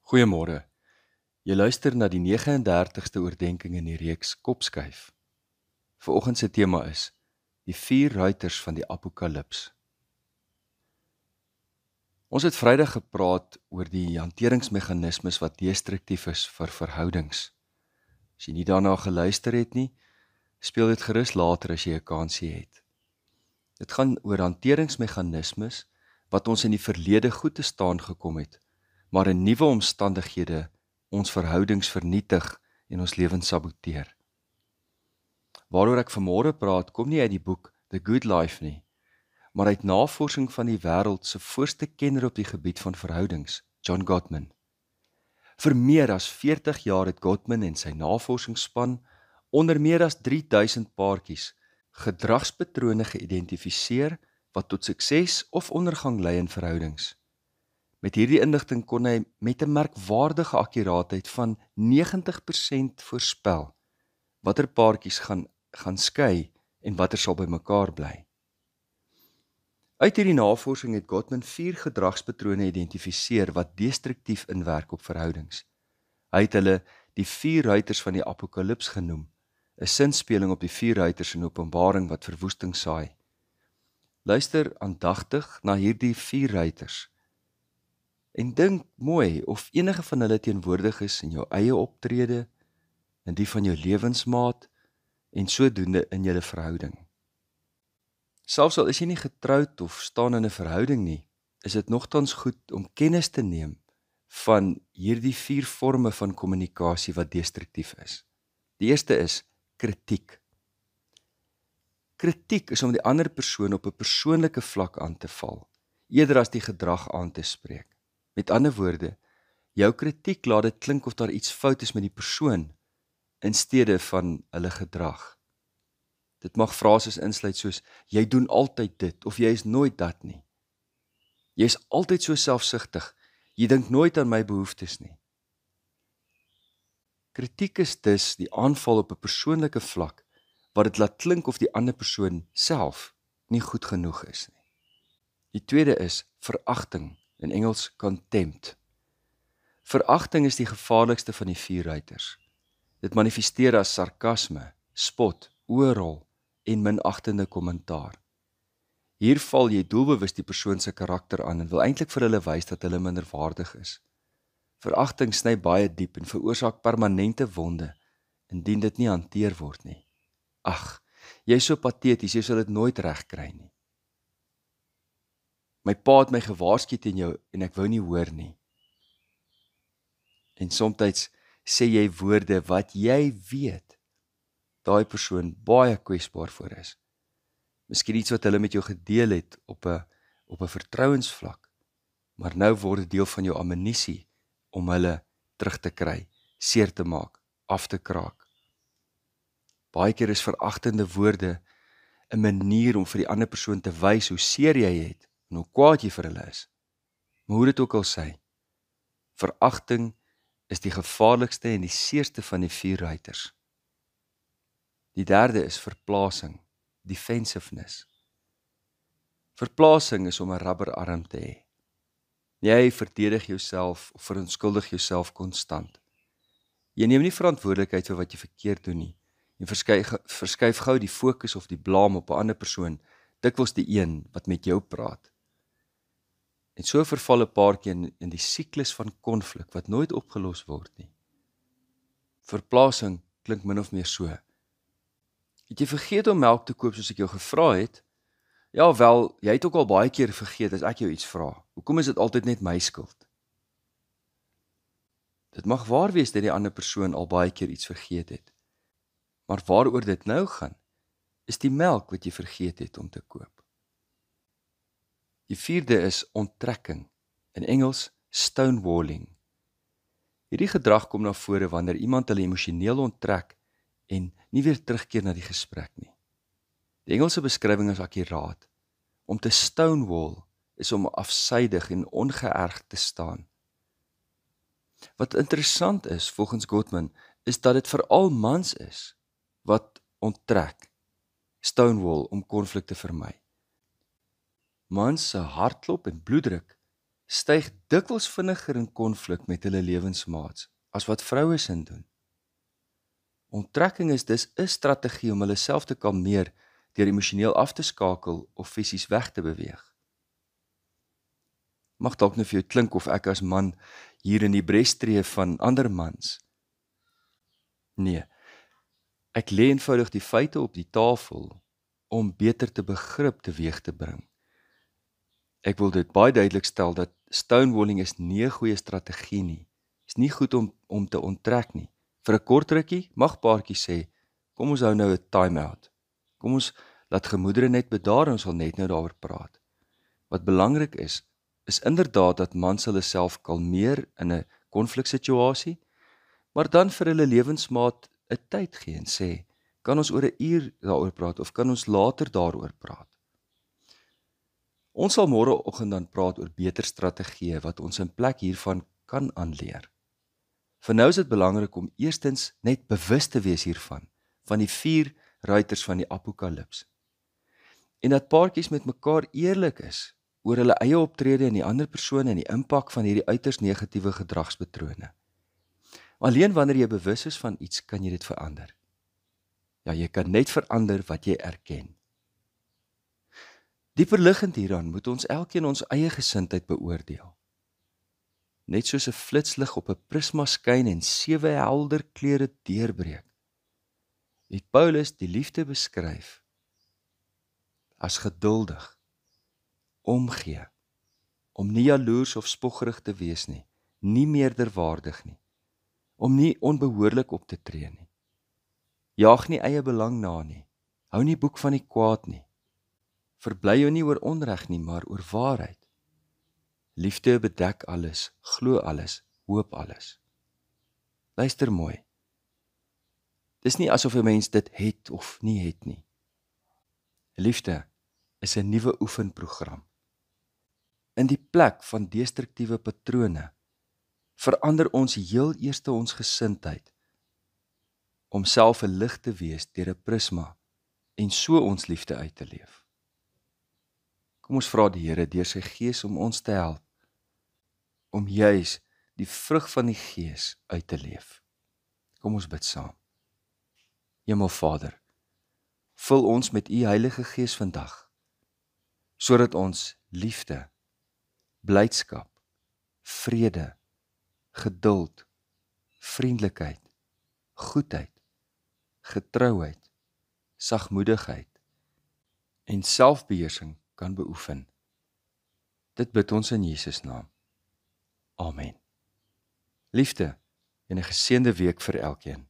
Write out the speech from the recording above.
Goeiemôre. Jy luister na die 39ste oordenking in die reeks Kopskuif. Vanoggend se tema is die 4 ruiters van die Apokalips. Ons het Vrydag gepraat oor die hanteringsmeganismes wat destruktief is vir verhoudings. As jy nie daarna geluister het nie, speel dit gerus later as jy 'n kansie het. Dit gaan oor hanteringsmeganismes wat ons in die verlede goed te staan gekom het, maar in nuwe omstandighede ons verhoudings vernietig en ons lewens saboteer. Waaroor ek vanmôre praat, kom nie uit die boek The Good Life nie, maar uit navorsing van die wêreld se voorste kenner op die gebied van verhoudings, John Gottman. Vir meer as 40 jaar het Gottman en sy navorsingsspan onder meer as 3000 paartjies gedragspatrone geïdentifiseer wat tot sukses of ondergang lei in verhoudings. Met hierdie inligting kon hy met 'n merkwaardige akkuraatheid van 90% voorspel watter paartjies gaan skei en watter sal by mekaar bly. Uit hierdie navorsing het Gottman 4 gedragspatrone identifiseer wat destruktief inwerk op verhoudings. Hy het hulle die 4 ruiters van die Apokalips genoem, 'n sinspeling op die 4 ruiters in Openbaring wat verwoesting saai. Luister aandagtig na hierdie 4 ruiters en dink mooi of enige van hulle teenwoordig is in jou eie optrede, in die van jou lewensmaat en sodoende in julle verhouding. Selfs al is jy nie getroud of staan in 'n verhouding nie, is dit nogtans goed om kennis te neem van hierdie 4 forme van kommunikasie wat destruktief is. Die eerste is kritiek. Kritiek is om die ander persoon op 'n persoonlike vlak aan te val, eerder as die gedrag aan te spreek. Met ander woorde, jou kritiek laat dit klink of daar iets fout is met die persoon in steede van hulle gedrag. Dit mag frases insluit soos, jy doen altyd dit, of jy is nooit dat nie. Jy is altyd so selfsugtig, jy dink nooit aan my behoeftes nie. Kritiek is dus die aanval op 'n persoonlike vlak, wat dit laat klink of die ander persoon self nie goed genoeg is nie. Die tweede is veragting, in Engels contempt. Veragting is die gevaarlikste van die 4 ruiters. Dit manifesteer as sarkasme, spot, oorrol en minagtende kommentaar. Hier val jy doelbewus die persoon se karakter aan en wil eintlik vir hulle wys dat hulle minderwaardig is. Veragting sny baie diep en veroorsaak permanente wonde, indien dit nie hanteer word nie. Ag, jy is so pateties, jy sal dit nooit reg kry nie. My pa het my gewaarsku teen jou en ek wou nie hoor nie. En soms sê jy woorde wat jy weet, daai persoon baie kwesbaar voor is. Miskien iets wat hulle met jou gedeel het op 'n vertrouensvlak, maar nou word dit deel van jou ammunisie om hulle terug te kry, seer te maak, af te kraak. Baie keer is veragtende woorde 'n manier om vir die ander persoon te wys hoe seer jy het en hoe kwaad jy vir hulle is. Maar hoe dit ook al sê, veragting is die gevaarlikste en die seerste van die 4 ruiters. Die derde is verplasing, defensiveness. Verplasing is om 'n rubberarm te hê. Jy verdedig jouself of verontskuldig jouself konstant. Jy neem nie verantwoordelikheid vir wat jy verkeerd doen nie. Jy verskuif gou die fokus of die blame op 'n ander persoon, dikwels die een wat met jou praat. En so verval 'n paartjie in die siklus van konflik wat nooit opgelos word nie. Verplasing klink min of meer so. Het jy vergeet om melk te koop soos ek jou gevra het? Ja wel, jy het ook al baie keer vergeet as ek jou iets vra. Hoekom is dit altyd net my skuld? Dit mag waar wees dat die ander persoon al baie keer iets vergeet het. Maar waaroor dit nou gaan, is die melk wat jy vergeet het om te koop. Die vierde is onttrekking, in Engels stonewalling. Hierdie gedrag kom na vore wanneer iemand hulle emosioneel onttrek en nie weer terugkeer na die gesprek nie. Die Engelse beskrywing is akkuraat. Om te stonewall is om afsydig en ongeërgd te staan. Wat interessant is, volgens Gottman, is dat dit veral mans is wat onttrek, stonewall om konflik te vermy. Mans se hartklop en bloeddruk styg dikwels vinniger in konflik met hulle lewensmaats as wat vroue sin doen. Onttrekking is dus 'n strategie om hulle self te kalmeer deur emosioneel af te skakel of fisies weg te beweeg. Mag dalk nou vir jou klink of ek as man hier in die bres tree van ander mans. Nee, ek lê eenvoudig die feite op die tafel om beter te begrip teweeg te bring. Ek wil dit baie duidelik stel dat stonewalling is nie 'n goeie strategie nie. Is nie goed om te onttrek nie. Vir 'n kort rukkie mag paartjie sê, kom ons hou nou 'n time-out. Kom ons laat gemoedere net bedaar en ons sal net nou daaroor praat. Wat belangrik is inderdaad dat mans hulle self kalmeer in 'n konfliksituasie, maar dan vir hulle lewensmaat 'n tyd gee en sê, kan ons oor 'n uur daaroor praat of kan ons later daaroor praat? Ons sal môreoggend dan praat oor beter strategieë wat ons in plek hiervan kan aanleer. Vir nou is dit belangrik om eerstens net bewus te wees hiervan, van die 4 ruiters van die apokalips. En dat paartjies met mekaar eerlik is oor hulle eie optrede en die ander persoon en die impak van hierdie uiters negatiewe gedragspatrone. Alleen wanneer jy bewus is van iets, kan jy dit verander. Ja, jy kan net verander wat jy erken. Dieper liggend hieraan moet ons elkeen ons eie gesindheid beoordeel. Net soos 'n flitslig op 'n prisma skyn en 7 helder kleure deurbreek, het Paulus die liefde beskryf as geduldig, omgee, om nie jaloers of spoggerig te wees nie, nie meerderwaardig nie, om nie onbehoorlik op te tree nie, jaag nie eie belang na nie, hou nie boek van die kwaad nie, verbly jou nie oor onreg nie, maar oor waarheid. Liefde bedek alles, glo alles, hoop alles. Luister mooi. Dis nie asof 'n mens dit het of nie het nie. Liefde is 'n nuwe oefenprogram. In die plek van destruktiewe patrone verander ons heel eerste ons gesindheid om self 'n lig te wees deur 'n prisma en so ons liefde uit te leef. Kom ons vra die Here deur sy Gees om ons te help om juis die vrug van die Gees uit te leef. Kom ons bid saam. Hemelvader, vul ons met u Heilige Gees vandag, sodat ons liefde, blydskap, vrede, geduld, vriendelikheid, goedheid, getrouheid, sagmoedigheid en selfbeheersing kan beoefen. Dit bid ons in Jesus naam. Amen. Liefde en 'n geseënde week vir elkeen.